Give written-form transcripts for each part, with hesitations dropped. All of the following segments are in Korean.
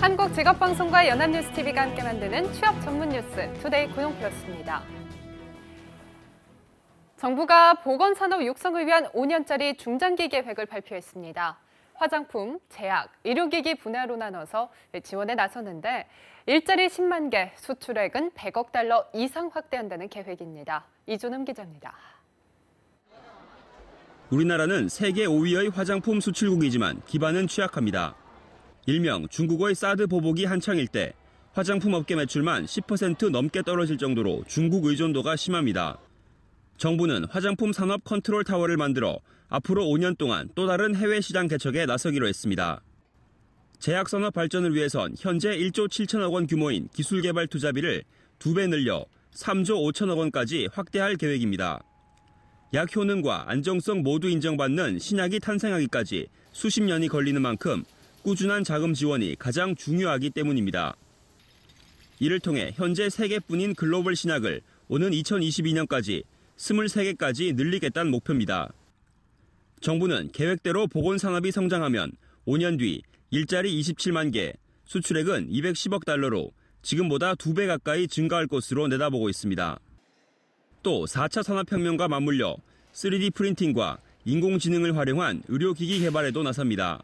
한국직업방송과 연합뉴스TV가 함께 만드는 취업 전문 뉴스 투데이 고용플러스입니다. 정부가 보건산업 육성을 위한 5년짜리 중장기 계획을 발표했습니다. 화장품, 제약, 의료기기 분야로 나눠서 지원에 나서는데 일자리 10만 개, 수출액은 100억 달러 이상 확대한다는 계획입니다. 이준음 기자입니다. 우리나라는 세계 5위의 화장품 수출국이지만 기반은 취약합니다. 일명 중국의 사드 보복이 한창일 때 화장품 업계 매출만 10% 넘게 떨어질 정도로 중국 의존도가 심합니다. 정부는 화장품 산업 컨트롤 타워를 만들어 앞으로 5년 동안 또 다른 해외 시장 개척에 나서기로 했습니다. 제약 산업 발전을 위해선 현재 1조 7천억 원 규모인 기술개발 투자비를 2배 늘려 3조 5천억 원까지 확대할 계획입니다. 약 효능과 안정성 모두 인정받는 신약이 탄생하기까지 수십 년이 걸리는 만큼 꾸준한 자금 지원이 가장 중요하기 때문입니다. 이를 통해 현재 3개뿐인 글로벌 신약을 오는 2022년까지 23개까지 늘리겠다는 목표입니다. 정부는 계획대로 보건산업이 성장하면 5년 뒤 일자리 27만 개, 수출액은 210억 달러로 지금보다 2배 가까이 증가할 것으로 내다보고 있습니다. 또 4차 산업혁명과 맞물려 3D 프린팅과 인공지능을 활용한 의료기기 개발에도 나섭니다.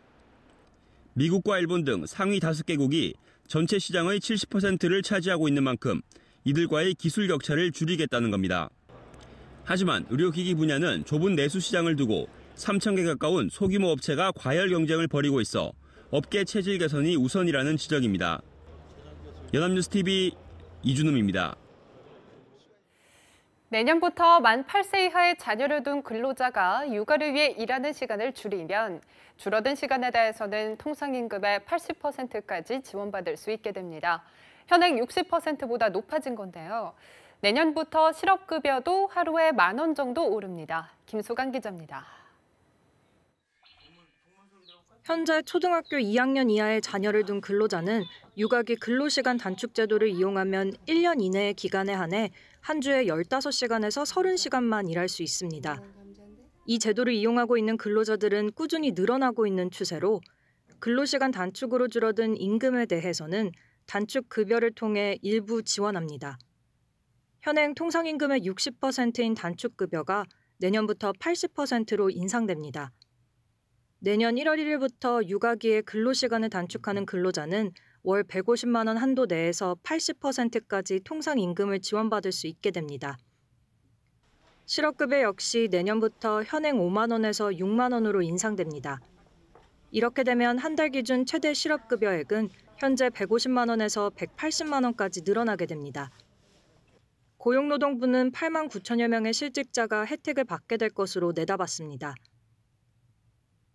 미국과 일본 등 상위 5개국이 전체 시장의 70%를 차지하고 있는 만큼 이들과의 기술 격차를 줄이겠다는 겁니다. 하지만 의료기기 분야는 좁은 내수 시장을 두고 3,000개 가까운 소규모 업체가 과열 경쟁을 벌이고 있어 업계 체질 개선이 우선이라는 지적입니다. 연합뉴스TV 이준음입니다. 내년부터 만 8세 이하의 자녀를 둔 근로자가 육아를 위해 일하는 시간을 줄이면 줄어든 시간에 대해서는 통상임금의 80%까지 지원받을 수 있게 됩니다. 현행 60%보다 높아진 건데요. 내년부터 실업급여도 하루에 10,000원 정도 오릅니다. 김수강 기자입니다. 현재 초등학교 2학년 이하의 자녀를 둔 근로자는 육아기 근로시간 단축 제도를 이용하면 1년 이내의 기간에 한해 한 주에 15시간에서 30시간만 일할 수 있습니다. 이 제도를 이용하고 있는 근로자들은 꾸준히 늘어나고 있는 추세로 근로시간 단축으로 줄어든 임금에 대해서는 단축 급여를 통해 일부 지원합니다. 현행 통상임금의 60%인 단축급여가 내년부터 80%로 인상됩니다. 내년 1월 1일부터 육아기의 근로시간을 단축하는 근로자는 월 150만 원 한도 내에서 80%까지 통상임금을 지원받을 수 있게 됩니다. 실업급여 역시 내년부터 현행 5만 원에서 6만 원으로 인상됩니다. 이렇게 되면 한 달 기준 최대 실업급여액은 현재 150만 원에서 180만 원까지 늘어나게 됩니다. 고용노동부는 8만 9천여 명의 실직자가 혜택을 받게 될 것으로 내다봤습니다.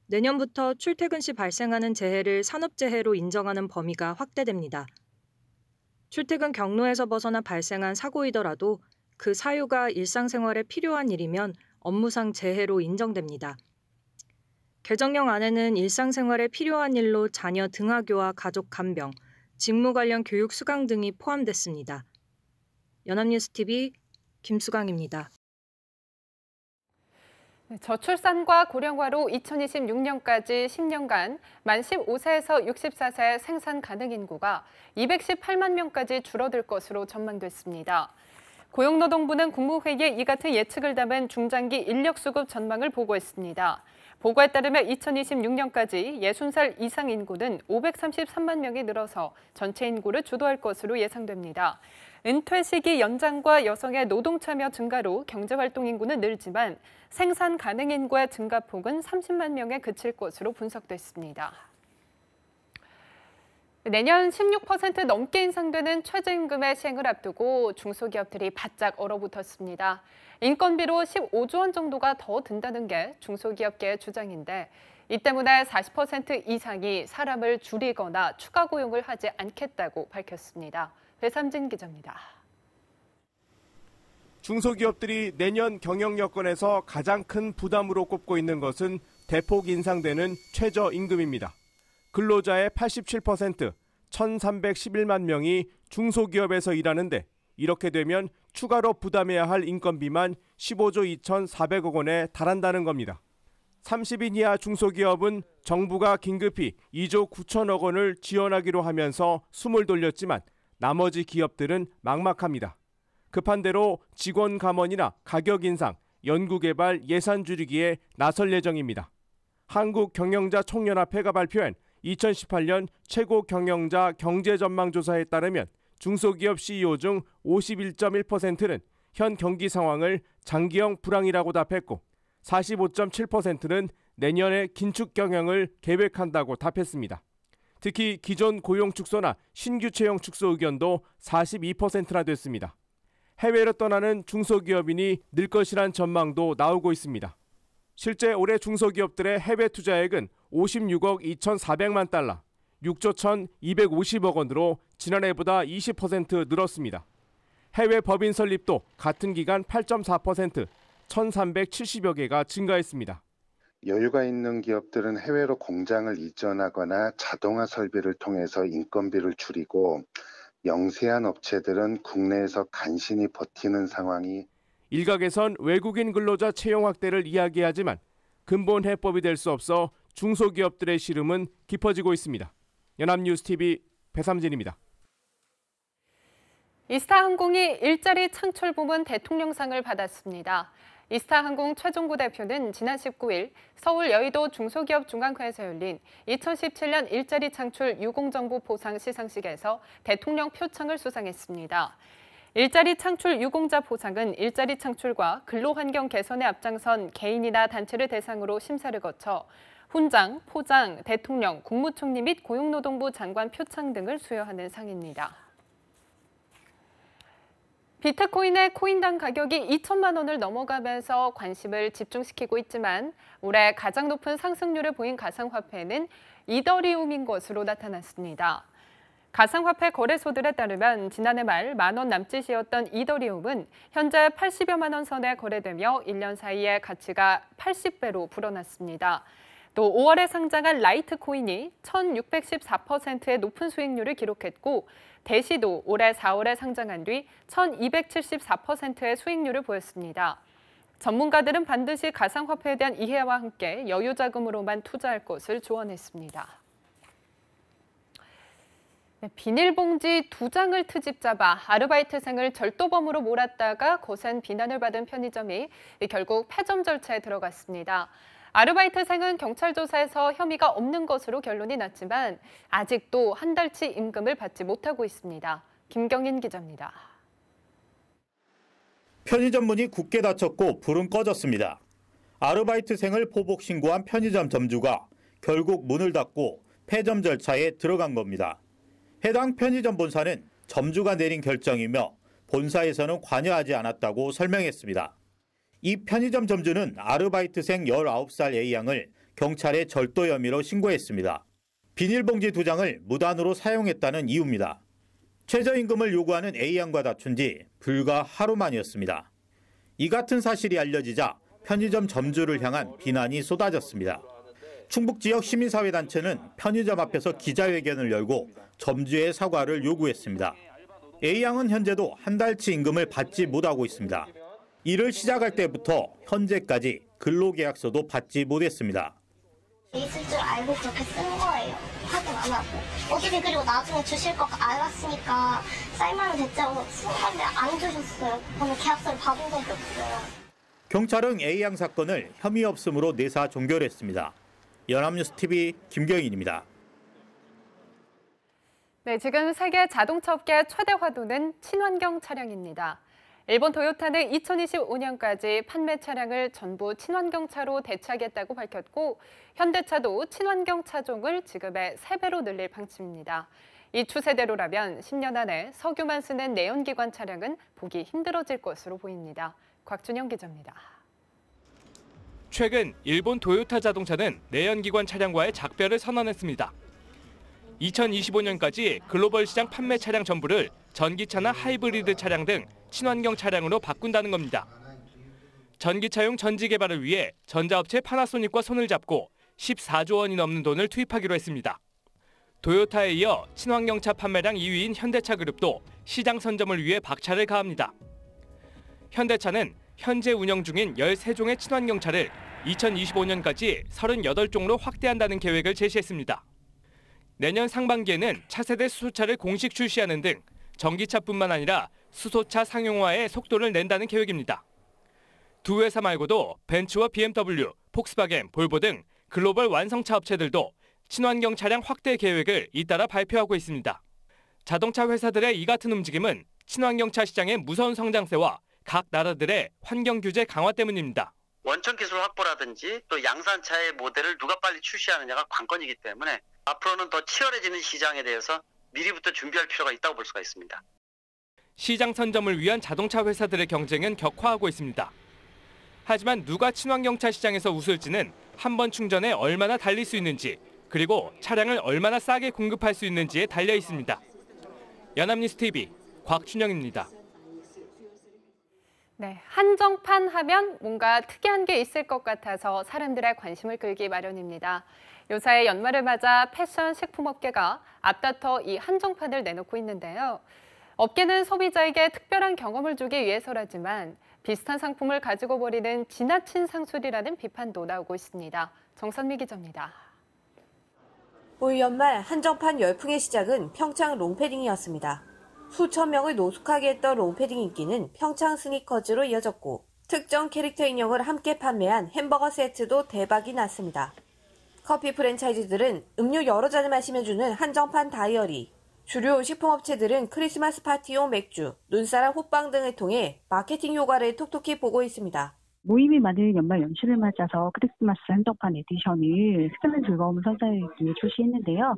내년부터 출퇴근 시 발생하는 재해를 산업재해로 인정하는 범위가 확대됩니다. 출퇴근 경로에서 벗어나 발생한 사고이더라도 그 사유가 일상생활에 필요한 일이면 업무상 재해로 인정됩니다. 개정령 안에는 일상생활에 필요한 일로 자녀 등하교와 가족 간병, 직무 관련 교육 수강 등이 포함됐습니다. 연합뉴스TV 김수강입니다. 저출산과 고령화로 2026년까지 10년간 만 15세에서 64세 생산 가능 인구가 218만 명까지 줄어들 것으로 전망됐습니다. 고용노동부는 국무회의에 이 같은 예측을 담은 중장기 인력 수급 전망을 보고했습니다. 보고에 따르면 2026년까지 60살 이상 인구는 533만 명이 늘어서 전체 인구를 주도할 것으로 예상됩니다. 은퇴 시기 연장과 여성의 노동 참여 증가로 경제활동 인구는 늘지만 생산 가능 인구의 증가폭은 30만 명에 그칠 것으로 분석됐습니다. 내년 16% 넘게 인상되는 최저임금의 시행을 앞두고 중소기업들이 바짝 얼어붙었습니다. 인건비로 15조 원 정도가 더 든다는 게 중소기업계의 주장인데 이 때문에 40% 이상이 사람을 줄이거나 추가 고용을 하지 않겠다고 밝혔습니다. 배삼진 기자입니다. 중소기업들이 내년 경영 여건에서 가장 큰 부담으로 꼽고 있는 것은 대폭 인상되는 최저임금입니다. 근로자의 87%, 1,311만 명이 중소기업에서 일하는데 이렇게 되면 추가로 부담해야 할 인건비만 15조 2,400억 원에 달한다는 겁니다. 30인 이하 중소기업은 정부가 긴급히 2조 9천억 원을 지원하기로 하면서 숨을 돌렸지만 나머지 기업들은 막막합니다. 급한 대로 직원 감원이나 가격 인상, 연구개발 예산 줄이기에 나설 예정입니다. 한국경영자총연합회가 발표한 2018년 최고 경영자 경제전망조사에 따르면 중소기업 CEO 중 51.1%는 현 경기 상황을 장기형 불황이라고 답했고 45.7%는 내년에 긴축 경영을 계획한다고 답했습니다. 특히 기존 고용 축소나 신규 채용 축소 의견도 42%나 됐습니다. 해외로 떠나는 중소기업인이 늘 것이란 전망도 나오고 있습니다. 실제 올해 중소기업들의 해외 투자액은 56억 2,400만 달러, 6조 1,250억 원으로 지난해보다 20% 늘었습니다. 해외 법인 설립도 같은 기간 8.4%, 1,370여 개가 증가했습니다. 여유가 있는 기업들은 해외로 공장을 이전하거나 자동화 설비를 통해서 인건비를 줄이고 영세한 업체들은 국내에서 간신히 버티는 상황이 일각에선 외국인 근로자 채용 확대를 이야기하지만 근본 해법이 될 수 없어 중소기업들의 시름은 깊어지고 있습니다. 연합뉴스TV 배삼진입니다. 이스타항공이 일자리 창출 부문 대통령상을 받았습니다. 이스타항공 최종구 대표는 지난 19일 서울 여의도 중소기업 중앙회에서 열린 2017년 일자리 창출 유공정보 보상 시상식에서 대통령 표창을 수상했습니다. 일자리 창출 유공자 보상은 일자리 창출과 근로환경 개선에 앞장선 개인이나 단체를 대상으로 심사를 거쳐 훈장, 포장, 대통령, 국무총리 및 고용노동부 장관 표창 등을 수여하는 상입니다. 비트코인의 코인당 가격이 2천만 원을 넘어가면서 관심을 집중시키고 있지만 올해 가장 높은 상승률을 보인 가상화폐는 이더리움인 것으로 나타났습니다. 가상화폐 거래소들에 따르면 지난해 말 10,000원 남짓이었던 이더리움은 현재 80여만 원 선에 거래되며 1년 사이에 가치가 80배로 불어났습니다. 또 5월에 상장한 라이트코인이 1,614%의 높은 수익률을 기록했고 대시도 올해 4월에 상장한 뒤 1,274%의 수익률을 보였습니다. 전문가들은 반드시 가상화폐에 대한 이해와 함께 여유자금으로만 투자할 것을 조언했습니다. 비닐봉지 2장을 트집 잡아 아르바이트생을 절도범으로 몰았다가 거센 비난을 받은 편의점이 결국 폐점 절차에 들어갔습니다. 아르바이트생은 경찰 조사에서 혐의가 없는 것으로 결론이 났지만 아직도 한 달치 임금을 받지 못하고 있습니다. 김경인 기자입니다. 편의점 문이 굳게 닫혔고 불은 꺼졌습니다. 아르바이트생을 포복 신고한 편의점 점주가 결국 문을 닫고 폐점 절차에 들어간 겁니다. 해당 편의점 본사는 점주가 내린 결정이며 본사에서는 관여하지 않았다고 설명했습니다. 이 편의점 점주는 아르바이트생 19살 A양을 경찰에 절도 혐의로 신고했습니다. 비닐봉지 2장을 무단으로 사용했다는 이유입니다. 최저임금을 요구하는 A양과 다툰 지 불과 하루 만이었습니다. 이 같은 사실이 알려지자 편의점 점주를 향한 비난이 쏟아졌습니다. 충북 지역 시민사회단체는 편의점 앞에서 기자회견을 열고 점주의 사과를 요구했습니다. A양은 현재도 한 달치 임금을 받지 못하고 있습니다. 일을 시작할 때부터 현재까지 근로계약서도 받지 못했습니다. 있을 줄 알고 그렇게 쓴 거예요. 확인 안 하고. 어차피 그리고 나중에 주실 거 알았으니까 쌀만은 됐자고 쓴 건데 안 주셨어요. 저는 계약서를 받은 적이 없어요. 경찰은 A양 사건을 혐의 없음으로 내사 종결했습니다. 연합뉴스TV 김경인입니다. 네, 지금 세계 자동차 업계 최대 화두는 친환경 차량입니다. 일본 토요타는 2025년까지 판매 차량을 전부 친환경 차로 대체하겠다고 밝혔고 현대차도 친환경 차종을 지금의 3배로 늘릴 방침입니다. 이 추세대로라면 10년 안에 석유만 쓰는 내연기관 차량은 보기 힘들어질 것으로 보입니다. 곽준영 기자입니다. 최근 일본 토요타 자동차는 내연기관 차량과의 작별을 선언했습니다. 2025년까지 글로벌 시장 판매 차량 전부를 전기차나 하이브리드 차량 등 친환경 차량으로 바꾼다는 겁니다. 전기차용 전지 개발을 위해 전자업체 파나소닉과 손을 잡고 14조 원이 넘는 돈을 투입하기로 했습니다. 토요타에 이어 친환경차 판매량 2위인 현대차 그룹도 시장 선점을 위해 박차를 가합니다. 현대차는 현재 운영 중인 13종의 친환경차를 2025년까지 38종로 확대한다는 계획을 제시했습니다. 내년 상반기에는 차세대 수소차를 공식 출시하는 등 전기차뿐만 아니라 수소차 상용화에 속도를 낸다는 계획입니다. 두 회사 말고도 벤츠와 BMW, 폭스바겐, 볼보 등 글로벌 완성차 업체들도 친환경 차량 확대 계획을 잇따라 발표하고 있습니다. 자동차 회사들의 이 같은 움직임은 친환경차 시장의 무서운 성장세와 각 나라들의 환경 규제 강화 때문입니다. 원천 기술 확보라든지 또 양산차의 모델을 누가 빨리 출시하느냐가 관건이기 때문에 앞으로는 더 치열해지는 시장에 대해서 미리부터 준비할 필요가 있다고 볼 수가 있습니다. 시장 선점을 위한 자동차 회사들의 경쟁은 격화하고 있습니다. 하지만 누가 친환경차 시장에서 웃을지는 한 번 충전에 얼마나 달릴 수 있는지, 그리고 차량을 얼마나 싸게 공급할 수 있는지에 달려 있습니다. 연합뉴스 TV 곽춘영입니다. 네, 한정판 하면 뭔가 특이한 게 있을 것 같아서 사람들의 관심을 끌기 마련입니다. 요사이 연말을 맞아 패션 식품업계가 앞다퉈 이 한정판을 내놓고 있는데요. 업계는 소비자에게 특별한 경험을 주기 위해서라지만 비슷한 상품을 가지고 버리는 지나친 상술이라는 비판도 나오고 있습니다. 정선미 기자입니다. 올 연말 한정판 열풍의 시작은 평창 롱패딩이었습니다. 수천 명을 노숙하게 했던 롱패딩 인기는 평창 스니커즈로 이어졌고 특정 캐릭터 인형을 함께 판매한 햄버거 세트도 대박이 났습니다. 커피 프랜차이즈들은 음료 여러 잔을 마시면 주는 한정판 다이어리, 주류 식품업체들은 크리스마스 파티용 맥주, 눈사람 호빵 등을 통해 마케팅 효과를 톡톡히 보고 있습니다. 모임이 많은 연말 연시를 맞아서 크리스마스 한정판 에디션을 특별한 즐거움을 선사하기 위해 출시했는데요.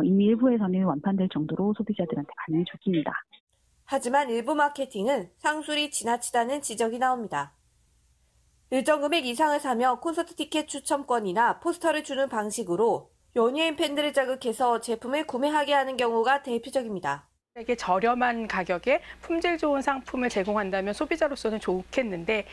이미 일부에서는 완판될 정도로 소비자들한테 반응이 좋습니다. 하지만 일부 마케팅은 상술이 지나치다는 지적이 나옵니다. 일정 금액 이상을 사며 콘서트 티켓 추첨권이나 포스터를 주는 방식으로 연예인 팬들을 자극해서 제품을 구매하게 하는 경우가 대표적입니다. 되게 저렴한 가격에 품질 좋은 상품을 제공한다면 소비자로서는 좋겠는데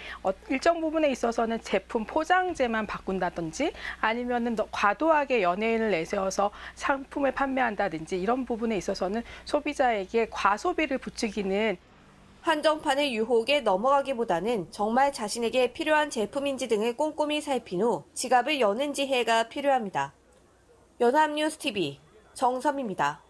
일정 부분에 있어서는 제품 포장재만 바꾼다든지 아니면은 과도하게 연예인을 내세워서 상품을 판매한다든지 이런 부분에 있어서는 소비자에게 과소비를 부추기는 한정판의 유혹에 넘어가기보다는 정말 자신에게 필요한 제품인지 등을 꼼꼼히 살핀 후 지갑을 여는 지혜가 필요합니다. 연합뉴스 TV 정선미입니다.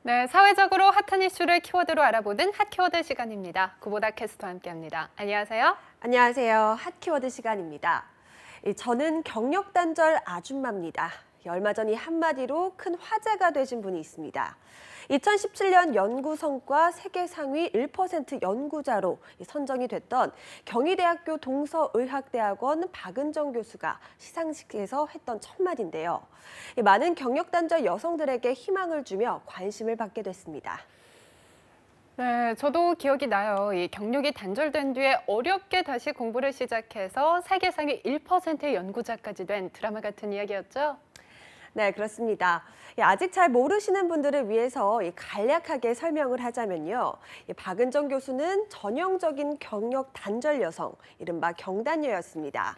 네, 사회적으로 핫한 이슈를 키워드로 알아보는 핫키워드 시간입니다. 구보다 캐스터와 함께합니다. 안녕하세요. 안녕하세요. 핫키워드 시간입니다. 저는 경력단절 아줌마입니다. 얼마 전 이 한마디로 큰 화제가 되신 분이 있습니다. 2017년 연구 성과 세계 상위 1% 연구자로 선정이 됐던 경희대학교 동서의학대학원 박은정 교수가 시상식에서 했던 첫 마디인데요. 많은 경력단절 여성들에게 희망을 주며 관심을 받게 됐습니다. 네, 저도 기억이 나요. 이 경력이 단절된 뒤에 어렵게 다시 공부를 시작해서 세계 상위 1%의 연구자까지 된 드라마 같은 이야기였죠? 네, 그렇습니다. 아직 잘 모르시는 분들을 위해서 간략하게 설명을 하자면요. 박은정 교수는 전형적인 경력 단절 여성, 이른바 경단녀였습니다.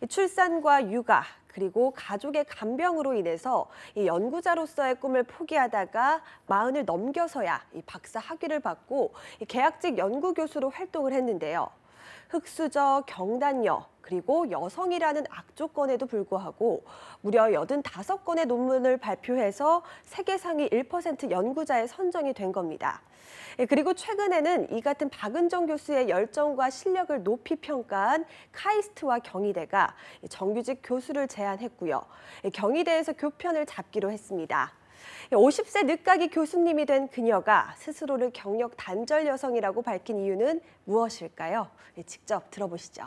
출산과 육아, 그리고 가족의 간병으로 인해서 연구자로서의 꿈을 포기하다가 40을 넘겨서야 박사 학위를 받고 계약직 연구교수로 활동을 했는데요. 흑수저, 경단녀, 그리고 여성이라는 악조건에도 불구하고 무려 85건의 논문을 발표해서 세계 상위 1% 연구자에 선정이 된 겁니다. 그리고 최근에는 이 같은 박은정 교수의 열정과 실력을 높이 평가한 카이스트와 경희대가 정규직 교수를 제안했고요. 경희대에서 교편을 잡기로 했습니다. 50세 늦가기 교수님이 된 그녀가 스스로를 경력 단절 여성이라고 밝힌 이유는 무엇일까요? 직접 들어보시죠.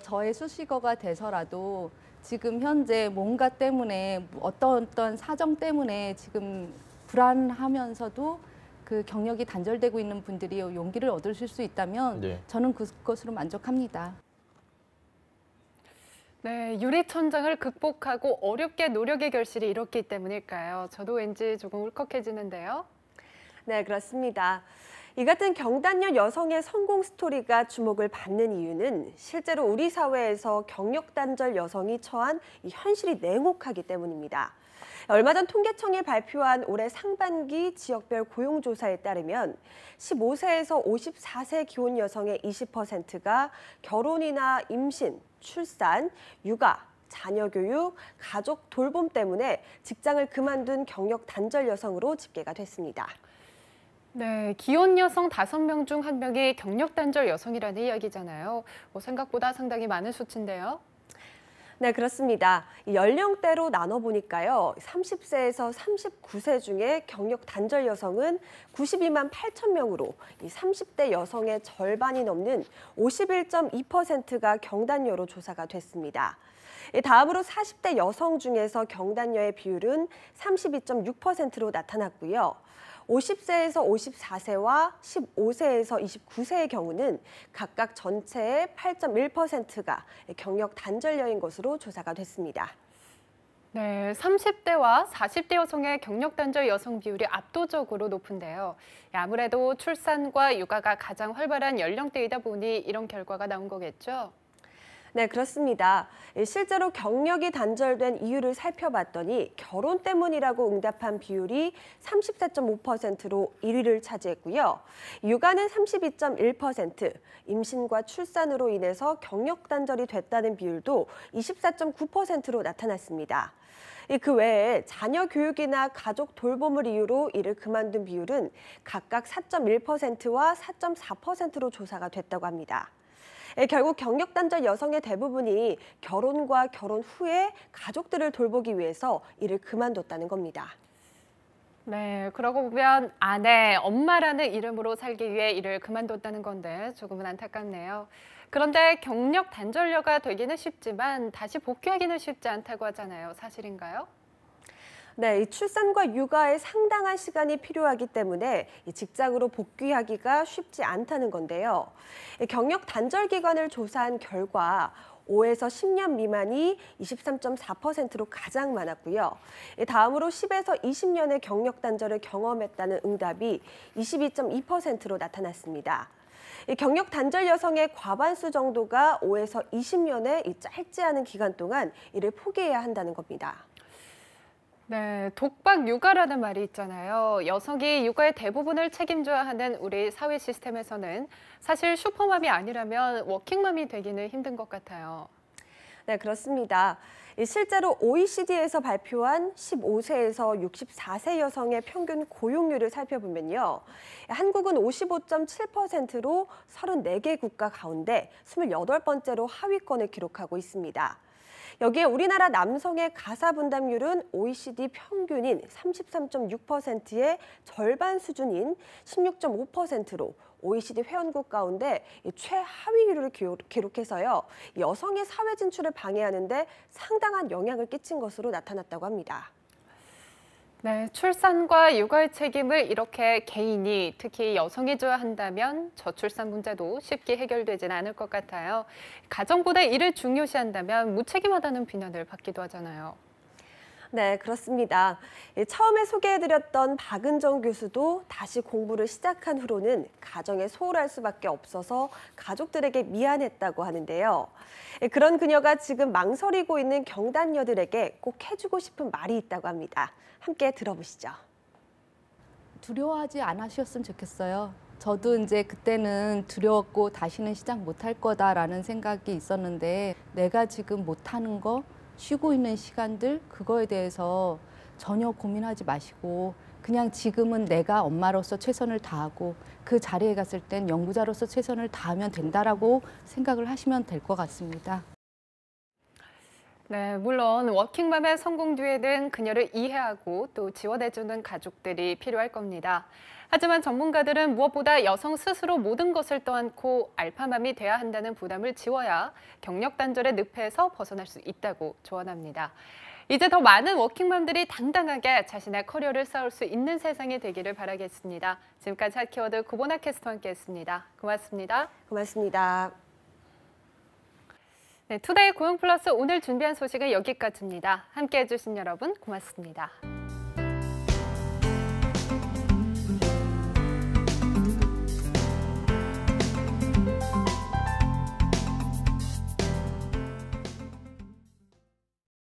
저의 수식어가 돼서라도 지금 현재 뭔가 때문에 어떤 사정 때문에 지금 불안하면서도 그 경력이 단절되고 있는 분들이 용기를 얻으실 수 있다면 저는 그것으로 만족합니다. 네, 유리천장을 극복하고 어렵게 노력의 결실이 이뤘기 때문일까요? 저도 왠지 조금 울컥해지는데요. 네, 그렇습니다. 이 같은 경단녀 여성의 성공 스토리가 주목을 받는 이유는 실제로 우리 사회에서 경력 단절 여성이 처한 이 현실이 냉혹하기 때문입니다. 얼마 전 통계청이 발표한 올해 상반기 지역별 고용조사에 따르면 15세에서 54세 기혼 여성의 20%가 결혼이나 임신, 출산, 육아, 자녀 교육, 가족 돌봄 때문에 직장을 그만둔 경력 단절 여성으로 집계가 됐습니다. 네, 기혼 여성 5명 중 1명이 경력 단절 여성이라는 이야기잖아요. 생각보다 상당히 많은 수치인데요. 네, 그렇습니다. 연령대로 나눠보니까요. 30세에서 39세 중에 경력 단절 여성은 92만 8천 명으로 30대 여성의 절반이 넘는 51.2%가 경단녀로 조사가 됐습니다. 다음으로 40대 여성 중에서 경단녀의 비율은 32.6%로 나타났고요. 50세에서 54세와 15세에서 29세의 경우는 각각 전체의 8.1%가 경력 단절녀인 것으로 조사가 됐습니다. 네, 30대와 40대 여성의 경력 단절 여성 비율이 압도적으로 높은데요. 아무래도 출산과 육아가 가장 활발한 연령대이다 보니 이런 결과가 나온 거겠죠? 네, 그렇습니다. 실제로 경력이 단절된 이유를 살펴봤더니 결혼 때문이라고 응답한 비율이 34.5%로 1위를 차지했고요. 육아는 32.1%, 임신과 출산으로 인해서 경력 단절이 됐다는 비율도 24.9%로 나타났습니다. 그 외에 자녀 교육이나 가족 돌봄을 이유로 일을 그만둔 비율은 각각 4.1%와 4.4%로 조사가 됐다고 합니다. 결국 경력 단절 여성의 대부분이 결혼과 결혼 후에 가족들을 돌보기 위해서 일을 그만뒀다는 겁니다. 네, 그러고 보면 아내, 엄마라는 이름으로 살기 위해 일을 그만뒀다는 건데 조금은 안타깝네요. 그런데 경력 단절녀가 되기는 쉽지만 다시 복귀하기는 쉽지 않다고 하잖아요. 사실인가요? 네, 이 출산과 육아에 상당한 시간이 필요하기 때문에 직장으로 복귀하기가 쉽지 않다는 건데요. 경력 단절 기간을 조사한 결과 5에서 10년 미만이 23.4%로 가장 많았고요. 다음으로 10에서 20년의 경력 단절을 경험했다는 응답이 22.2%로 나타났습니다. 경력 단절 여성의 과반수 정도가 5에서 20년의 짧지 않은 기간 동안 이를 포기해야 한다는 겁니다. 네, 독박 육아라는 말이 있잖아요. 여성이 육아의 대부분을 책임져야 하는 우리 사회 시스템에서는 사실 슈퍼맘이 아니라면 워킹맘이 되기는 힘든 것 같아요. 네, 그렇습니다. 실제로 OECD에서 발표한 15세에서 64세 여성의 평균 고용률을 살펴보면요. 한국은 55.7%로 34개 국가 가운데 28번째로 하위권을 기록하고 있습니다. 여기에 우리나라 남성의 가사 분담률은 OECD 평균인 33.6%의 절반 수준인 16.5%로 OECD 회원국 가운데 최하위율을 기록해서요. 여성의 사회 진출을 방해하는 데 상당한 영향을 끼친 것으로 나타났다고 합니다. 네, 출산과 육아의 책임을 이렇게 개인이, 특히 여성이 져야 한다면 저출산 문제도 쉽게 해결되지는 않을 것 같아요. 가정보다 일을 중요시한다면 무책임하다는 비난을 받기도 하잖아요. 네, 그렇습니다. 처음에 소개해드렸던 박은정 교수도 다시 공부를 시작한 후로는 가정에 소홀할 수밖에 없어서 가족들에게 미안했다고 하는데요. 그런 그녀가 지금 망설이고 있는 경단녀들에게 꼭 해주고 싶은 말이 있다고 합니다. 함께 들어보시죠. 두려워하지 않으셨으면 좋겠어요. 저도 이제 그때는 두려웠고 다시는 시작 못할 거다라는 생각이 있었는데 내가 지금 못하는 거, 쉬고 있는 시간들 그거에 대해서 전혀 고민하지 마시고 그냥 지금은 내가 엄마로서 최선을 다하고 그 자리에 갔을 땐 연구자로서 최선을 다하면 된다라고 생각을 하시면 될 것 같습니다. 네, 물론 워킹맘의 성공 뒤에는 그녀를 이해하고 또 지원해주는 가족들이 필요할 겁니다. 하지만 전문가들은 무엇보다 여성 스스로 모든 것을 떠안고 알파맘이 돼야 한다는 부담을 지워야 경력 단절의 늪에서 벗어날 수 있다고 조언합니다. 이제 더 많은 워킹맘들이 당당하게 자신의 커리어를 쌓을 수 있는 세상이 되기를 바라겠습니다. 지금까지 핫키워드 고보나 캐스터와 함께했습니다. 고맙습니다. 고맙습니다. 네, 투데이 고용 플러스 오늘 준비한 소식은 여기까지입니다. 함께해 주신 여러분 고맙습니다.